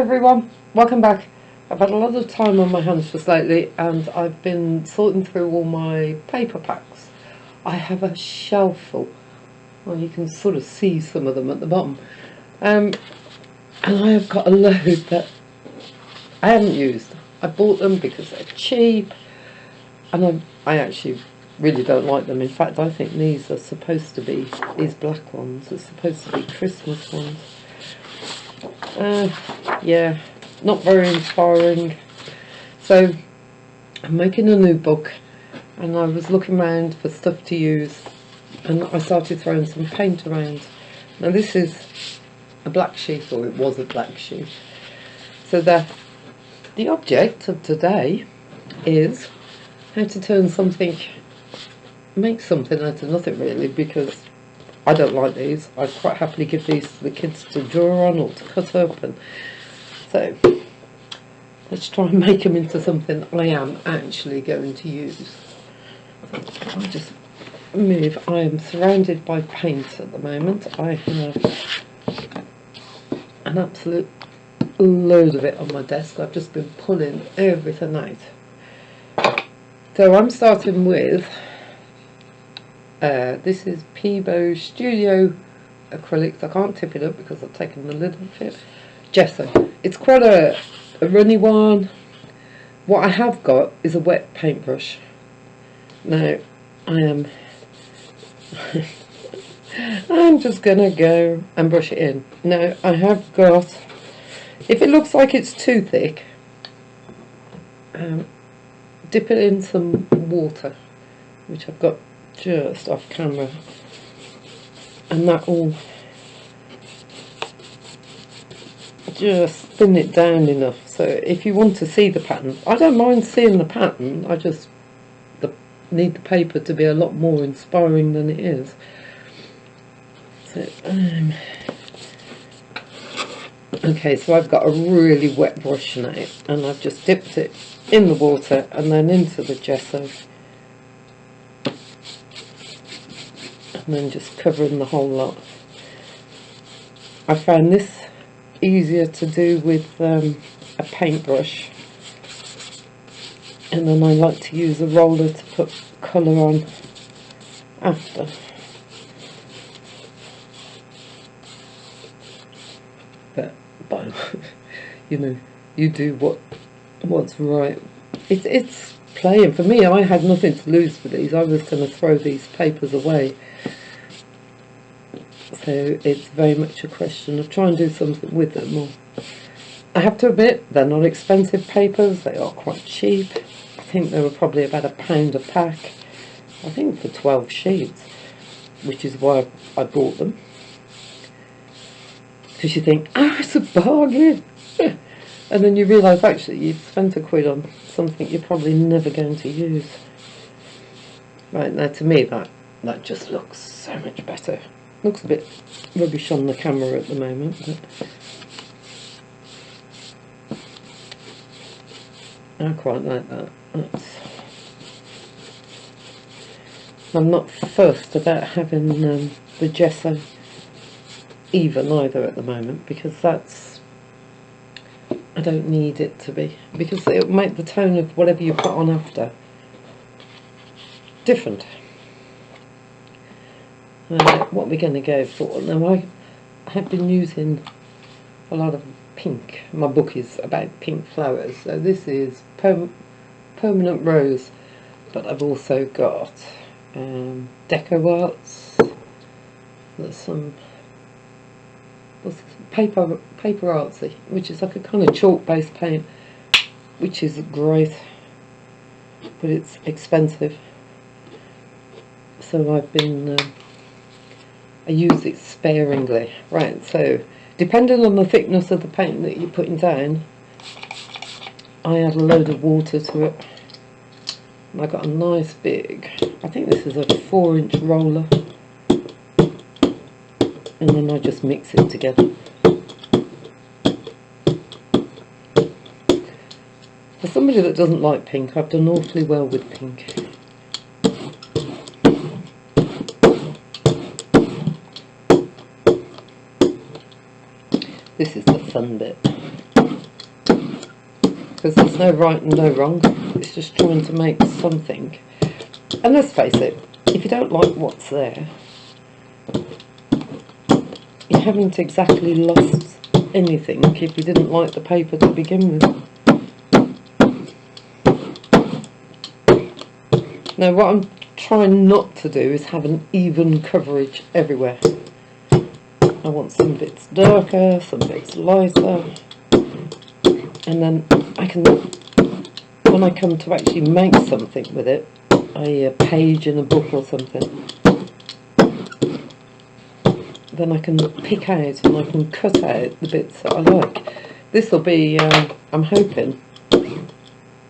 everyone, welcome back. I've had a lot of time on my hands just lately and I've been sorting through all my paper packs. I have a shelf full. Well, you can sort of see some of them at the bottom. And I have got a load that I haven't used. I bought them because they're cheap and I actually really don't like them. In fact, I think these are supposed to be, these black ones are supposed to be Christmas ones. Yeah, not very inspiring. So I'm making a new book and I was looking around for stuff to use and I started throwing some paint around. Now this is a black sheet, or it was a black sheet. So the object of today is how to turn something, make something out of nothing really, because I don't like these. I'd quite happily give these to the kids to draw on or to cut up, and so let's try and make them into something I am actually going to use. I'll just move. I am surrounded by paint at the moment. I have an absolute load of it on my desk. I've just been pulling everything out. So I'm starting with this is Peebo Studio acrylics. I can't tip it up because I've taken the lid off it. Gesso. It's quite a runny one. What I have got is a wet paintbrush. Now I'm just gonna go and brush it in. Now I have got, if it looks like it's too thick, dip it in some water, which I've got just off camera, and that will just thin it down enough so if you want to see the pattern. I don't mind seeing the pattern, I just need the paper to be a lot more inspiring than it is. So okay, so I've got a really wet brush now and I've just dipped it in the water and then into the gesso, and then just covering the whole lot. I found this easier to do with a paintbrush, and then I like to use a roller to put colour on after. But you know, you do what's right. It's playing. For me, I had nothing to lose with these. I was going to throw these papers away. So it's very much a question of trying to do something with them. Or I have to admit, they're not expensive papers. They are quite cheap. I think they were probably about £1 a pack. I think for 12 sheets, which is why I bought them. Because you think, it's a bargain. And then you realise actually you've spent £1 on something you're probably never going to use. Right, now to me that just looks so much better. Looks a bit rubbish on the camera at the moment, but I quite like that. I'm not fussed about having the gesso even either at the moment, because I don't need it to be, because it'll make the tone of whatever you put on after different. What we're going to go for now, I have been using a lot of pink. My book is about pink flowers, so this is permanent rose, but I've also got deco arts. There's some paper artsy, which is like a kind of chalk based paint, which is great, but it's expensive. So I've been I use it sparingly. Right, so depending on the thickness of the paint that you're putting down, I add a load of water to it. And I got a nice big, I think this is a 4-inch roller, and then I just mix it together. For somebody that doesn't like pink, I've done awfully well with pink. This is the fun bit. because there's no right and no wrong. It's just trying to make something. And let's face it, if you don't like what's there, you haven't exactly lost anything if you didn't like the paper to begin with. Now what I'm trying not to do is have an even coverage everywhere. I want some bits darker, some bits lighter, and then I can, when I come to actually make something with it, a page in a book or something, then I can pick out and I can cut out the bits that I like. This will be, I'm hoping,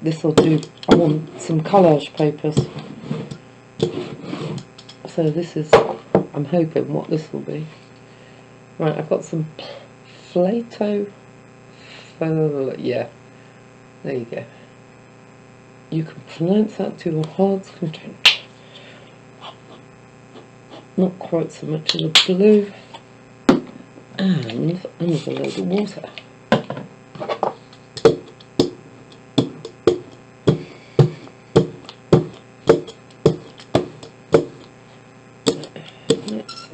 this will do, I want some collage papers. So this is, I'm hoping what this will be. Right, I've got some Plato, yeah, there you go. You can pronounce that to your heart's content. Not quite so much of the blue, and another load of water.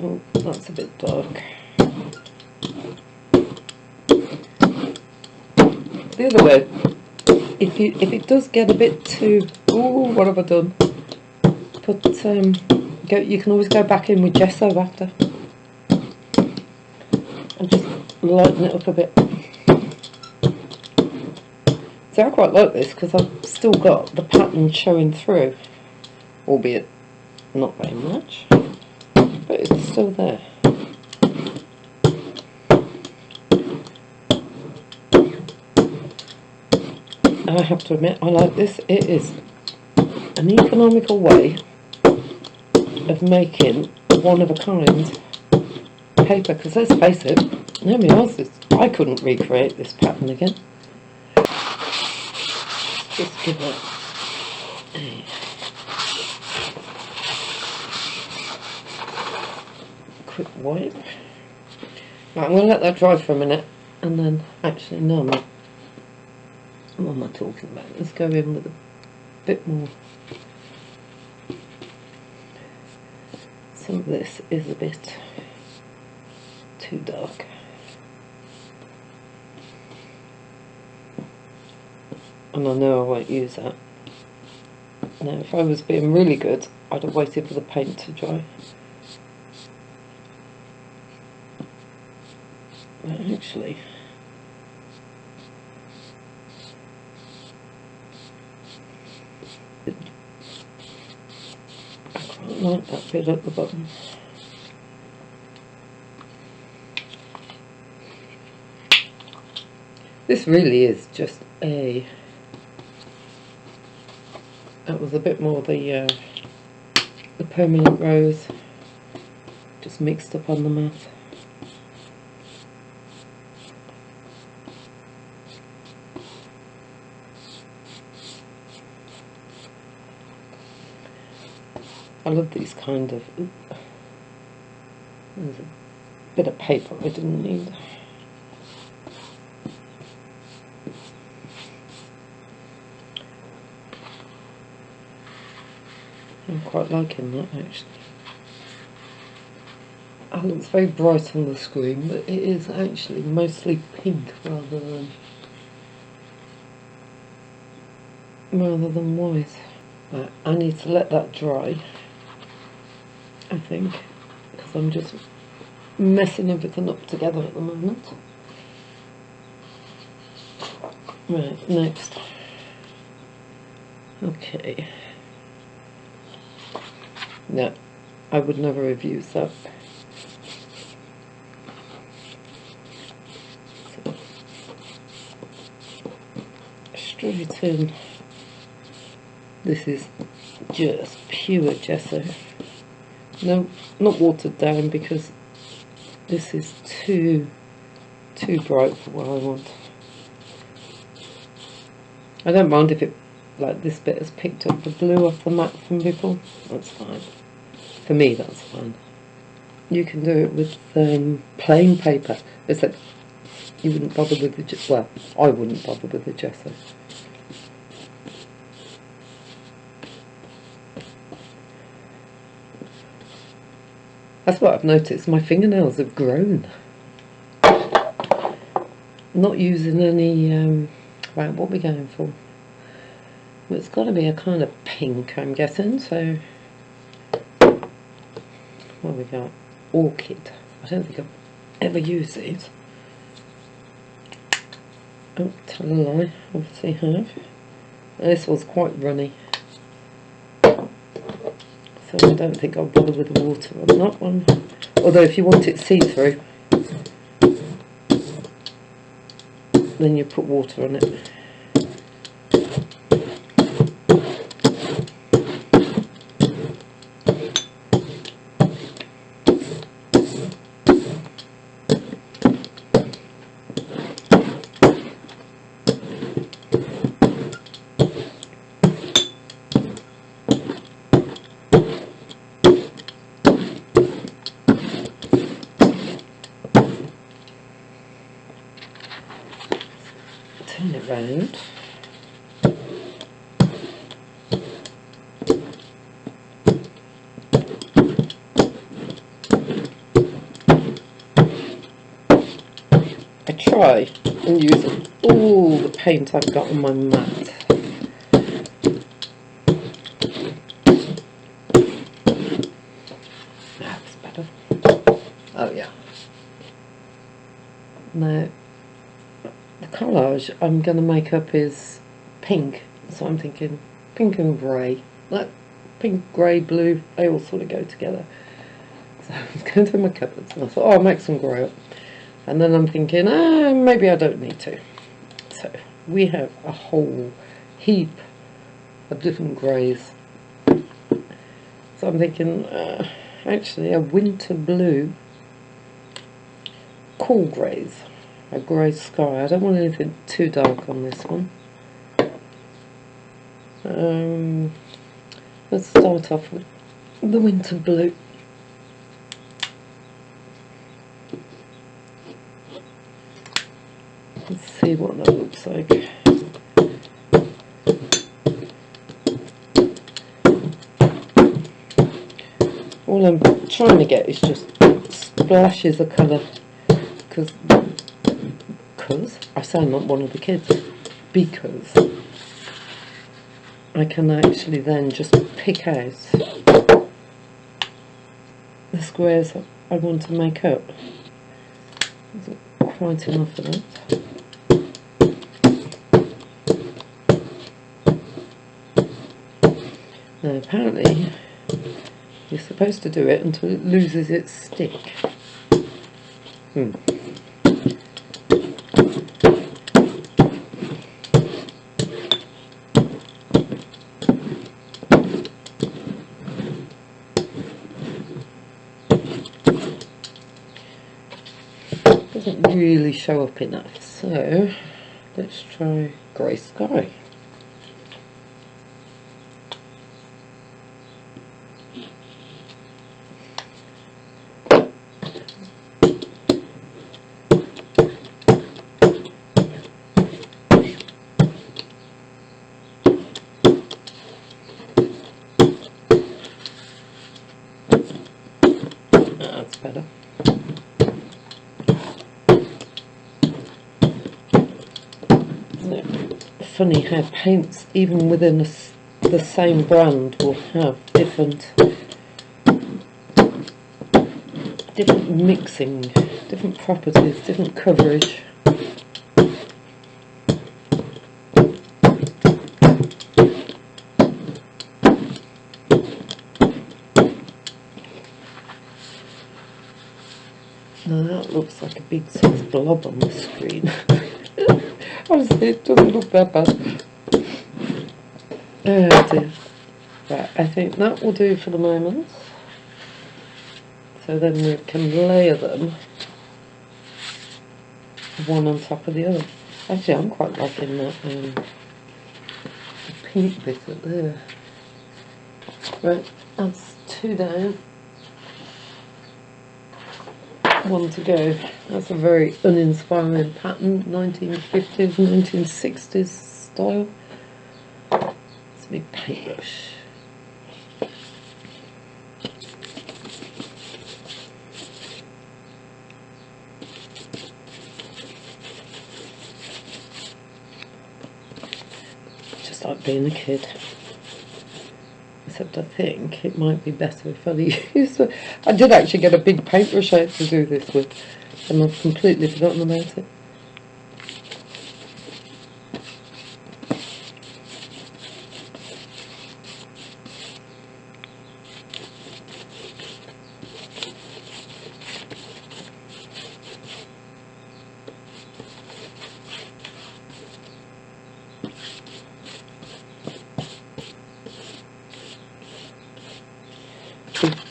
Oh, that's a bit dark. The other way, if it does get a bit too, oh, what have I done? But you can always go back in with gesso after, and just lighten it up a bit. So I quite like this because I've still got the pattern showing through, albeit not very much, but it's still there. I have to admit, I like this. It is an economical way of making one of a kind paper, because let's face it, nobody else is. I couldn't recreate this pattern again. Just give it a quick wipe. Right, I'm going to let that dry for a minute, and then actually no, what am I talking about? Let's go in with a bit more. Some of this is a bit too dark. And I know I won't use that. Now if I was being really good, I'd have waited for the paint to dry. But actually, I quite like that bit at the bottom. This really is just a, that was a bit more the permanent rose, just mixed up on the mat. I love these kind of, there's a bit of paper I didn't need. I'm quite liking that actually. It looks very bright on the screen, but it is actually mostly pink rather than white. Right, I need to let that dry, I think, because I'm just messing everything up together at the moment. Right, next. Okay. No, I would never have used that. So, straight in. This is just pure gesso. No, not watered down, because this is too bright for what I want. I don't mind if it, like this bit has picked up the blue off the mat from before. That's fine. For me, that's fine. You can do it with plain paper. Except You wouldn't bother with the well, I wouldn't bother with the gesso. That's what I've noticed. My fingernails have grown. Not using any. Right, what are we going for? Well, it's got to be a kind of pink, I'm guessing. So, what have we got? Orchid. I don't think I've ever used these. Oh, tell a lie. Obviously have. This was quite runny, so I don't think I'll bother with the water on that one. Although if you want it see-through, then you put water on it. Turn it round. I try and use all the paint I've got on my mat. That's better. Oh yeah. Now, the collage I'm going to make up is pink, so I'm thinking pink and grey. Like pink, grey, blue, they all sort of go together. So I was going through my cupboards and I thought, oh, I'll make some grey up. And then I'm thinking, maybe I don't need to. So we have a whole heap of different greys. So I'm thinking, actually a winter blue, cool greys, a grey sky. I don't want anything too dark on this one. Let's start off with the winter blue. Let's see what that looks like. All I'm trying to get is just splashes of colour, because I sound like one of the kids, because I can actually then just pick out the squares I want to make up. Isn't quite enough of that. Now apparently you're supposed to do it until it loses its stick. Doesn't really show up enough, so let's try grey sky. That's better. Funny how paints, even within the same brand, will have different mixing, different properties, different coverage. Now that looks like a big sort of blob on the screen. Honestly, it doesn't look that bad. Oh dear. Right, I think that will do for the moment. So then we can layer them one on top of the other. Actually, I'm quite liking that pink bit up there. Right, that's two down. one to go. That's a very uninspiring pattern, 1950s, 1960s style. It's a big paintbrush. Just like being a kid. Except I think it might be better if I used it. I did actually get a big paintbrush out to do this with, and I've completely forgotten about it.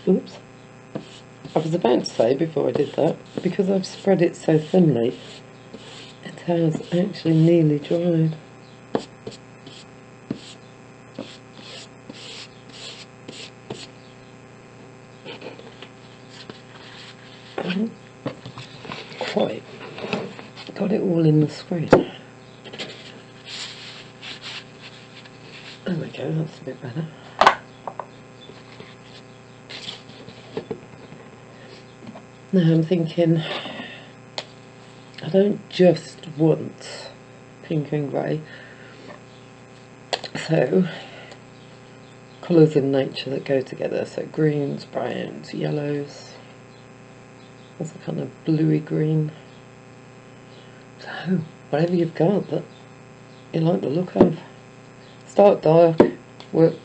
Oops. I was about to say before I did that, because I've spread it so thinly, it has actually nearly dried. I haven't quite got it all in the screen. There we go, that's a bit better. Now I'm thinking, I don't just want pink and grey, so colours in nature that go together, so greens, browns, yellows, that's a kind of bluey green, so whatever you've got that you like the look of. Start dark, work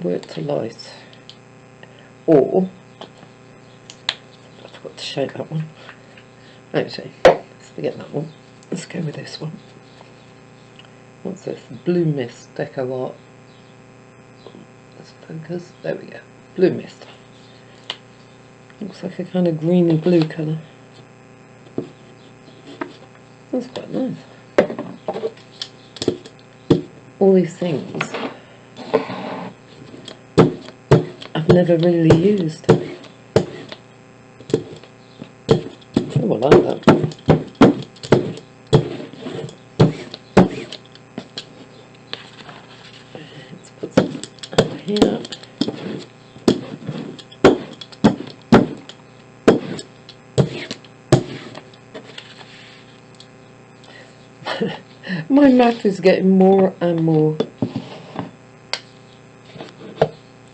to light, or got to shape that one. Actually, let's forget that one. Let's go with this one. What's this? Blue Mist Deco Art. Let's focus. There we go. Blue Mist. Looks like a kind of green and blue colour. That's quite nice. All these things I've never really used. Oh, I like that. Let's put some up here. My mouth is getting more and more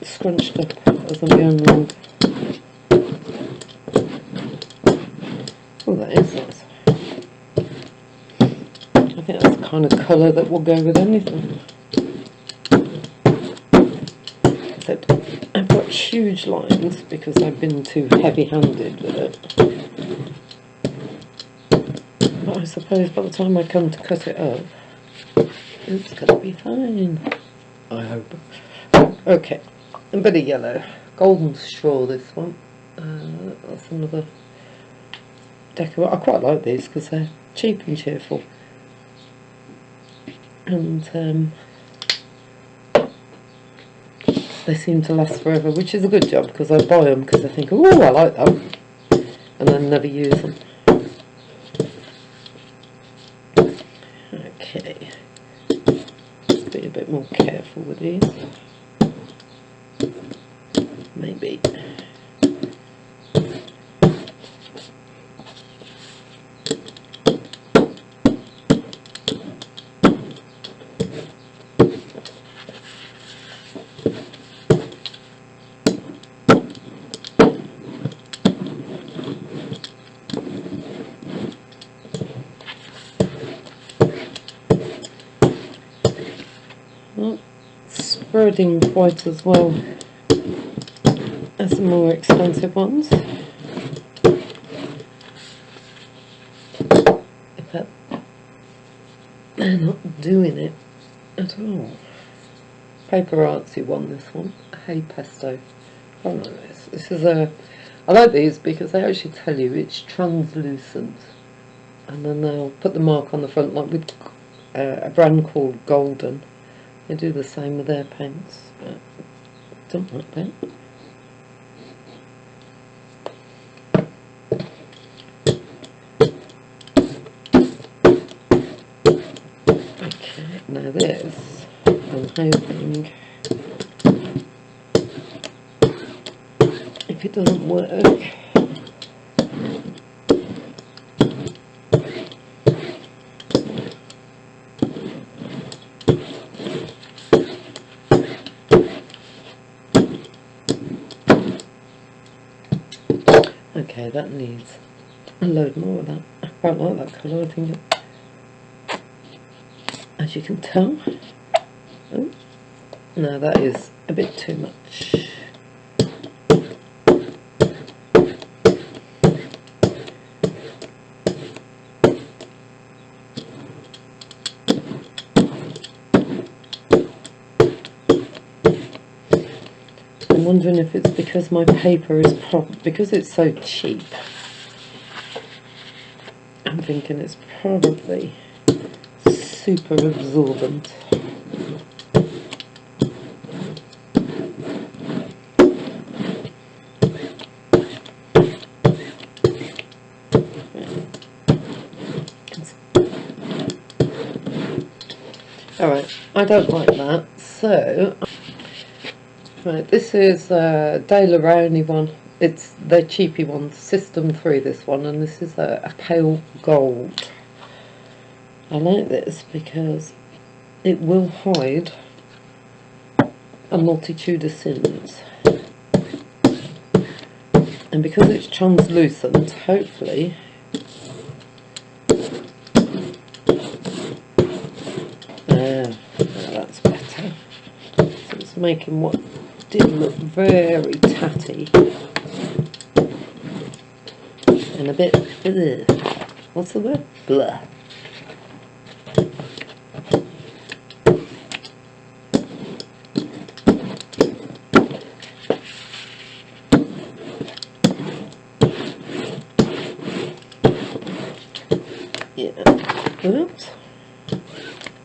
scrunched up as I'm going along. Oh, that is nice. I think that's the kind of colour that will go with anything. Except I've got huge lines because I've been too heavy-handed with it. But I suppose by the time I come to cut it up, it's going to be fine. I hope. Okay, a bit of yellow. Golden Straw, this one. That's another deco. I quite like these because they're cheap and cheerful. And they seem to last forever, which is a good job because I buy them because I think, oh, I like them, and then never use them. Okay, let's be a bit more careful with these. Maybe. Well, spreading white as well as the more expensive ones. But they're not doing it at all. Paper Artsy won this one. Hay Pesto. I don't know this. This is a. I like these because they actually tell you it's translucent, and then they'll put the mark on the front, like with a brand called Golden. They do the same with their paints. But I don't like that. Now this, I'm hoping, if it doesn't work, okay, that needs a load more of that. I quite like that colour, I think, as you can tell. Oh, no, that is a bit too much. I'm wondering if it's because my paper is because it's so cheap. I'm thinking it's probably super absorbent. Alright, I don't like that, so right, this is a De La Rowney one. It's their cheapy one, System 3 this one, and this is a pale gold. I like this because it will hide a multitude of sins. And because it's translucent, hopefully that's better. So it's making what did look very tatty and a bit what's the word? Blah. Yeah. Oops.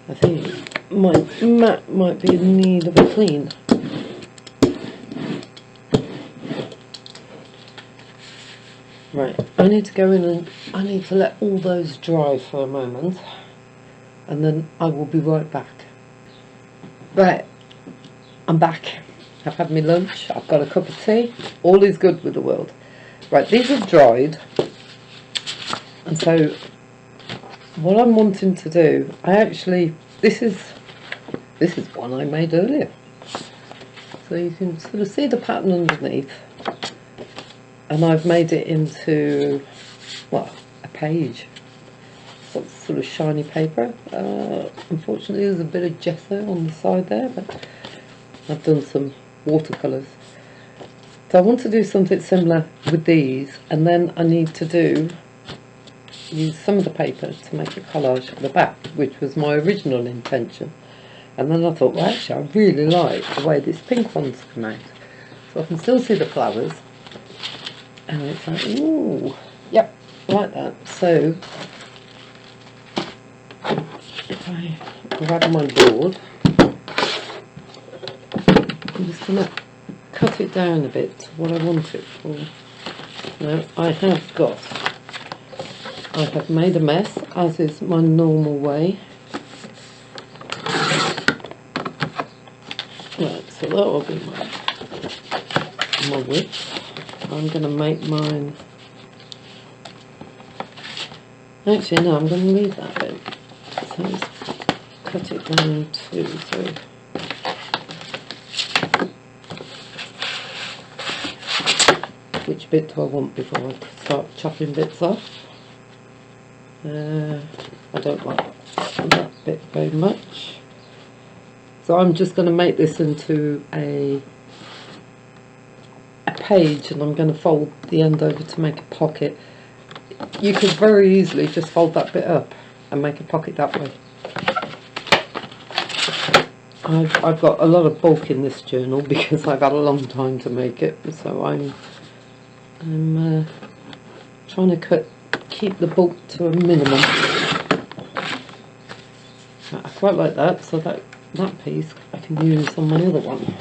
I think my mat might be in need of a clean. Right, I need to go in and I need to let all those dry for a moment, and then I will be right back. Right, I'm back. I've had my lunch, I've got a cup of tea, all is good with the world. Right, these are dried, and so what I'm wanting to do, this is one I made earlier. So you can sort of see the pattern underneath. And I've made it into, well, a page. Sort of shiny paper. Unfortunately there's a bit of gesso on the side there, but I've done some watercolours. So I want to do something similar with these, and then I need to use some of the paper to make a collage at the back, which was my original intention. And then I thought, well, actually I really like the way this pink one's come out. So I can still see the flowers. And it's like, ooh, yep, like that. So if I grab my board, I'm just going to cut it down a bit to what I want it for. Now, I have made a mess, as is my normal way. Right, so that will be my width. I'm going to make mine. Actually, no, I'm going to leave that bit. So let's cut it down to. So which bit do I want before I start chopping bits off? I don't like that bit very much. So I'm just going to make this into a page, and I'm going to fold the end over to make a pocket. You could very easily just fold that bit up and make a pocket that way. I've got a lot of bulk in this journal because I've had a long time to make it, so I'm trying to keep the bulk to a minimum. I quite like that, so that piece I can use on my other one.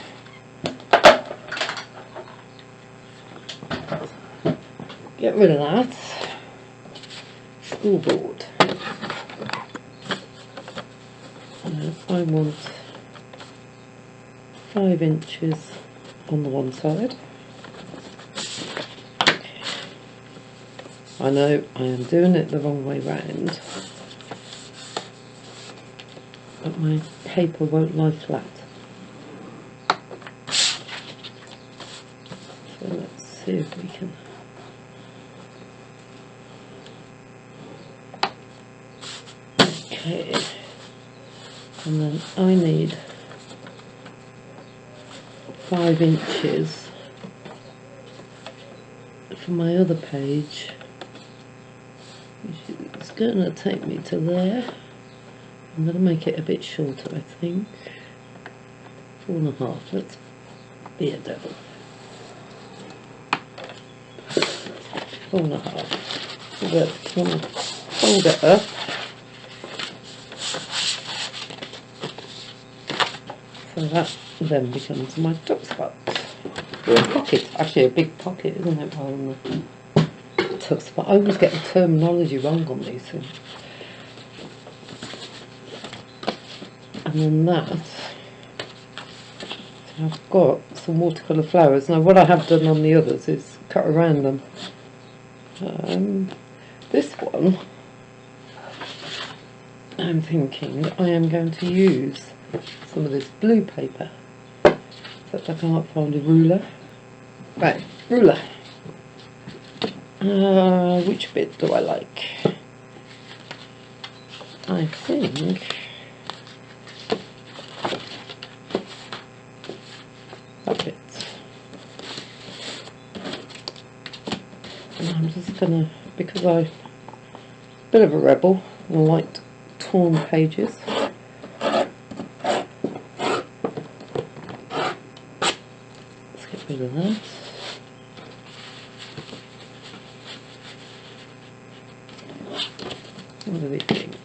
Get rid of that. School board. I want 5 inches on the one side. I know I am doing it the wrong way round, but my paper won't lie flat. So let's see if we can. Okay, and then I need 5 inches for my other page, which is going to take me to there. I'm going to make it a bit shorter, I think. 4.5, let's be a devil. 4.5. So that's going to fold it up. So that then becomes my tuck spot. Or a pocket, actually a big pocket, isn't it, rather than a tuck spot. I always get the terminology wrong on these things. And then that, so I've got some watercolour flowers. Now what I have done on the others is cut around them. This one, I'm thinking I am going to use some of this blue paper, except I can't find a ruler. Right, ruler. Which bit do I like? I think that bit. And I'm just gonna, because I'm a bit of a rebel and I like torn pages. Of that. What do we think?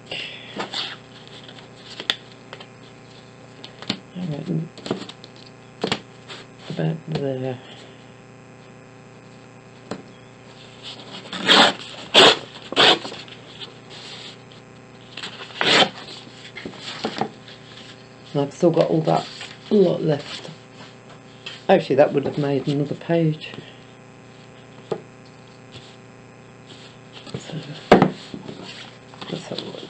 I reckon about there. And I've still got all that lot left. Actually, that would have made another page. So, let's have a look.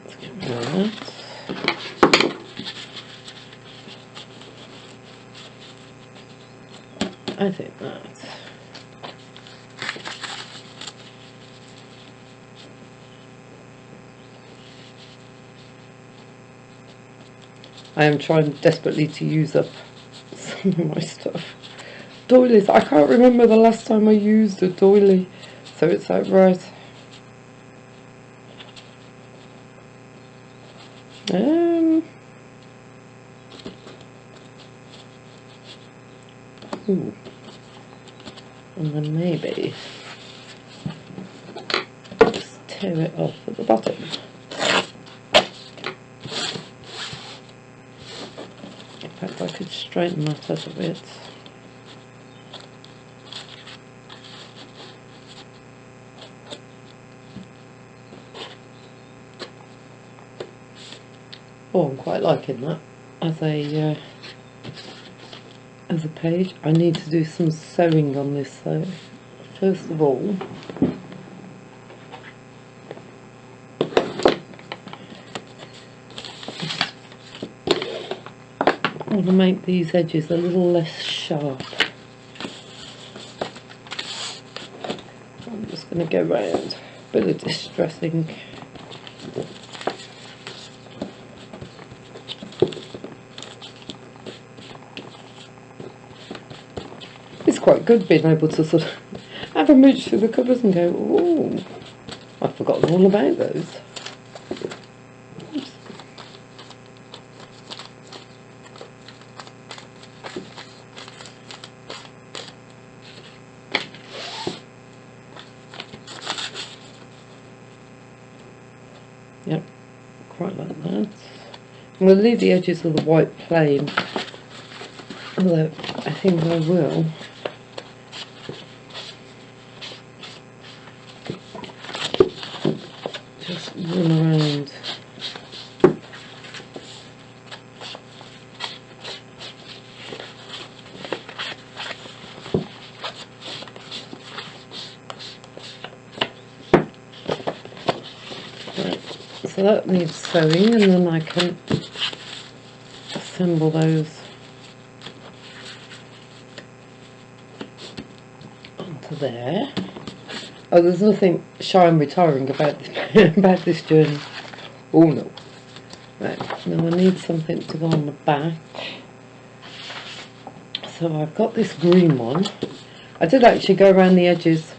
Let's get rid of that. I think that. I am trying desperately to use up some of my stuff. Doilies, I can't remember the last time I used a doily, so it's like, right. Ooh. And then maybe just tear it off at the bottom. In fact, I could straighten that up a bit. Oh, I'm quite liking that as a page. I need to do some sewing on this though. First of all, I want to make these edges a little less sharp. I'm just going to go round, a bit of distressing. It's quite good being able to sort of have a mooch through the covers and go, ooh, I've forgotten all about those. Oops. Yep, quite like that. I'm going to leave the edges of the white plain, although I think I will run around. Right, so that needs sewing, and then I can assemble those onto there. Oh, there's nothing shy and retiring about this, about this journey. Oh no. Right, now I need something to go on the back. So I've got this green one. I did actually go around the edges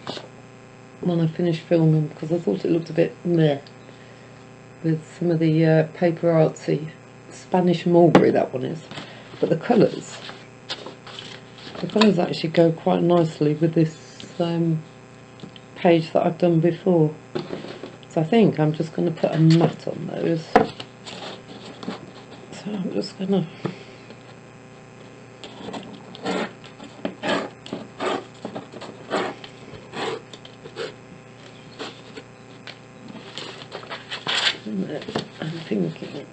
when I finished filming because I thought it looked a bit meh with some of the paper artsy Spanish mulberry, that one is. But the colours actually go quite nicely with this page that I've done before. So I think I'm just going to put a mat on those. So I'm just going to I'm thinking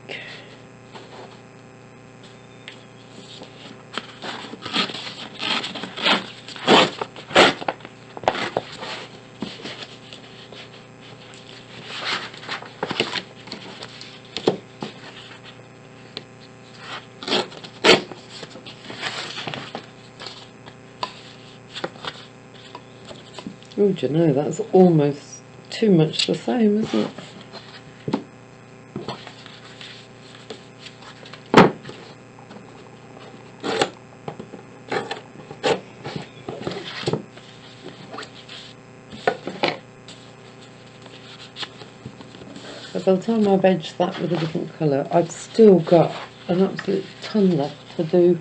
oh, do you know, that's almost too much the same, isn't it? But by the time I've edged that with a different colour, I've still got an absolute ton left to do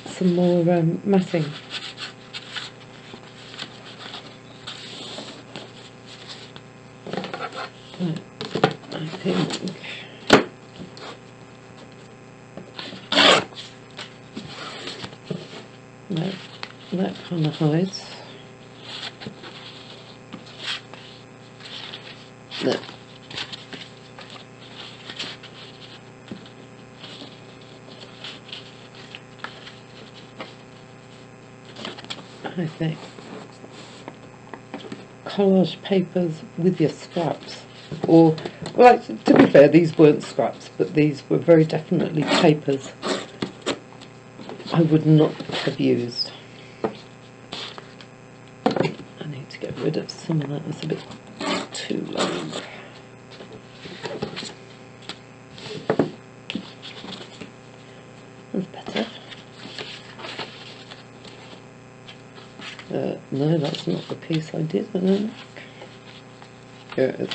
some more matting. Right, I think that kind of hides. No. I think collage papers with your scraps, or well, actually, to be fair, these weren't scraps, but these were very definitely papers I would not have used. I need to get rid of some of that. It's a bit too long. That's better. No, that's not the piece I did. I think. Here it is.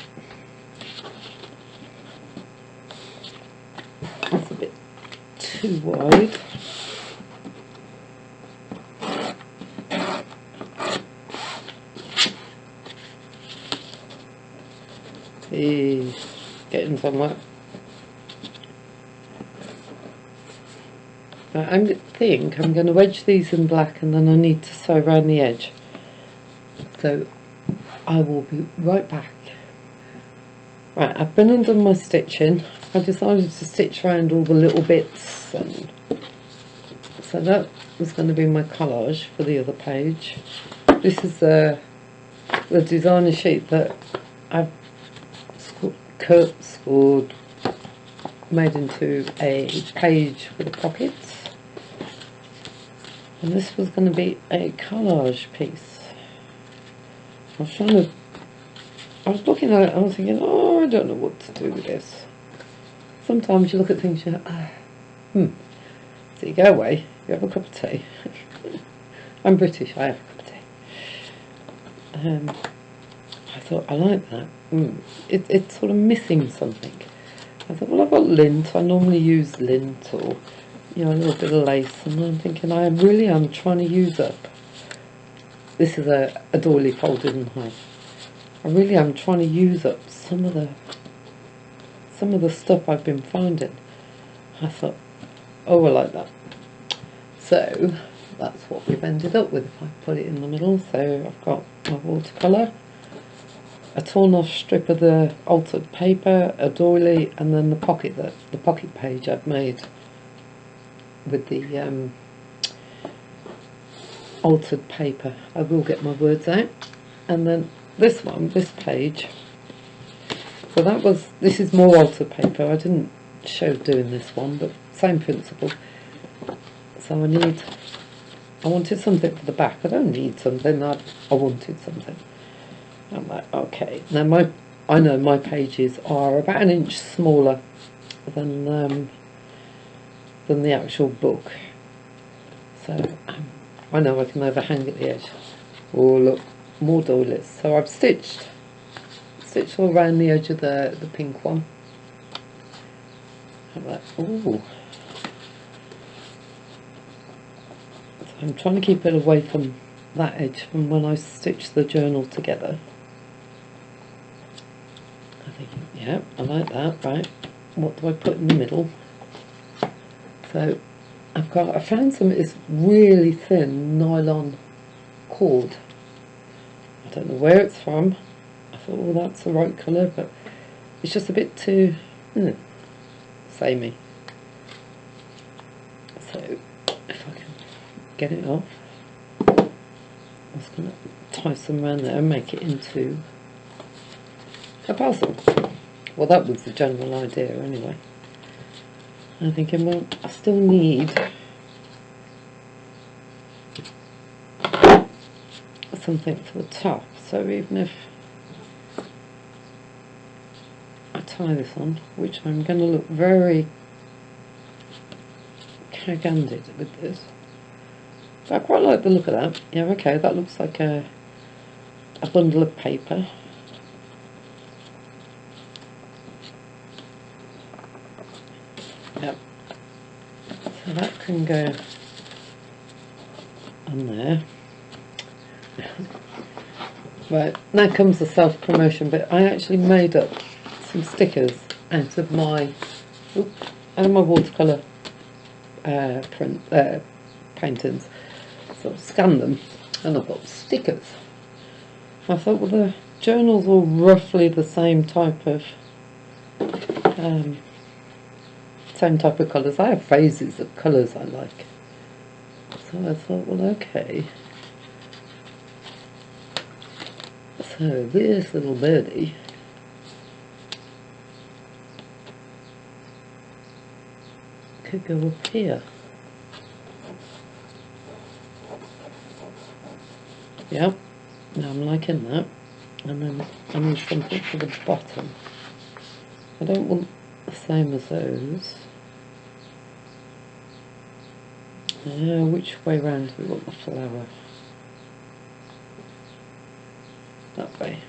That's a bit too wide. Getting somewhere. I think I'm going to wedge these in black, and then I need to sew around the edge. So I will be right back. Right, I've been and done my stitching. I decided to stitch around all the little bits, and so that was going to be my collage for the other page. This is the designer sheet that I've cut, scored, made into a page for the pockets, and this was going to be a collage piece. I was looking at it and I was thinking, oh, I don't know what to do with this. Sometimes you look at things, you go, so you go away, you have a cup of tea. I'm British, I have a cup of tea. I thought, I like that. It's sort of missing something. I thought, well, I've got lint. I normally use lint, or a little bit of lace, and I'm thinking, I really am trying to use up. This is a doily folded in half. I really am trying to use up some of the stuff I've been finding. I thought, oh, I like that. So that's what we've ended up with if I put it in the middle. So I've got my watercolour, a torn off strip of the altered paper, a doily, and then the pocket page I've made with the altered paper. I will get my words out. And then this page, so this is more altered paper. I didn't show doing this one, but same principle. So I wanted something for the back. I don't need something, I wanted something. I'm like, okay. Now I know my pages are about an inch smaller than the actual book. So I know I can overhang at the edge. Oh look, more doilies. So I've stitched all around the edge of the pink one. I'm like, ooh. So I'm trying to keep it away from that edge from when I stitched the journal together. I think, yeah, I like that. Right, what do I put in the middle? So I found some of this really thin nylon cord. I don't know where it's from. I thought, oh, that's the right colour, but it's just a bit too samey. So if I can get it off, I'm just going to tie some around there and make it into a parcel. Well, that was the general idea anyway. I'm thinking, well, I still need something for the top, so even if I tie this on, which I'm going to look very cagandid with this, but I quite like the look of that. Yeah, okay, that looks like a bundle of paper. Yep. So that can go on there. Right, now comes the self-promotion bit. I actually made up some stickers out of my watercolour paintings. So I've scanned them and I've got stickers. I thought, well, the journals are roughly the same type of colours. I have phases of colours I like. So I thought, well, okay. So this little birdie could go up here. Yep, now I'm liking that. And then I need something for the bottom. I don't want the same as those. Which way round do we want the flower? That way.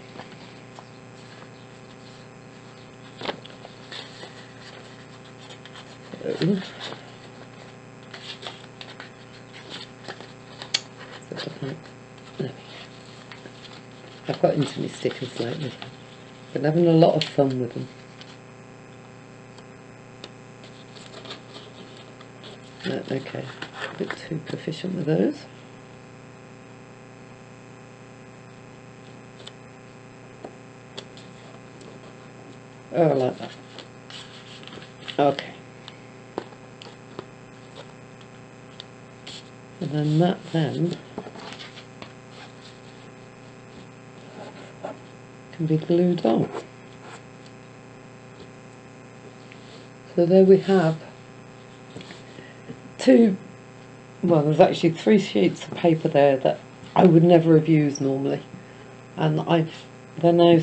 I've got into my stickers lately. Been having a lot of fun with them. Okay, a bit too proficient with those. Oh, I like that. Okay. And then that can be glued on. So there we have there's actually 3 sheets of paper there that I would never have used normally, and they're now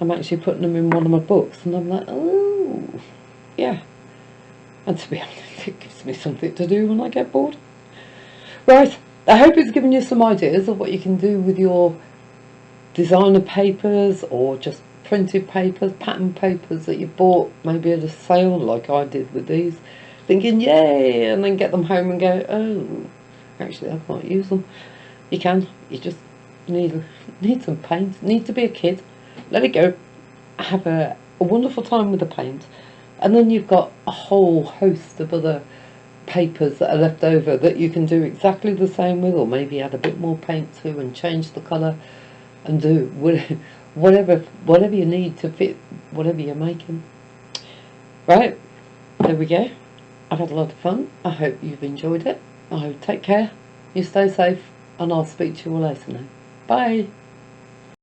I'm actually putting them in one of my books, and I'm like, oh yeah, and to be honest, it gives me something to do when I get bored. Right, I hope it's given you some ideas of what you can do with your designer papers, or just printed papers, pattern papers that you bought maybe at a sale like I did with these, thinking yay, and then get them home and go, oh, actually I can't use them. You can, you just need some paint, need to be a kid, let it go, have a wonderful time with the paint, and then you've got a whole host of other papers that are left over that you can do exactly the same with, or maybe add a bit more paint to and change the colour and do whatever you need to fit whatever you're making. Right, there we go. I've had a lot of fun. I hope you've enjoyed it. I hope take care, you stay safe, and I'll speak to you all later now. Bye.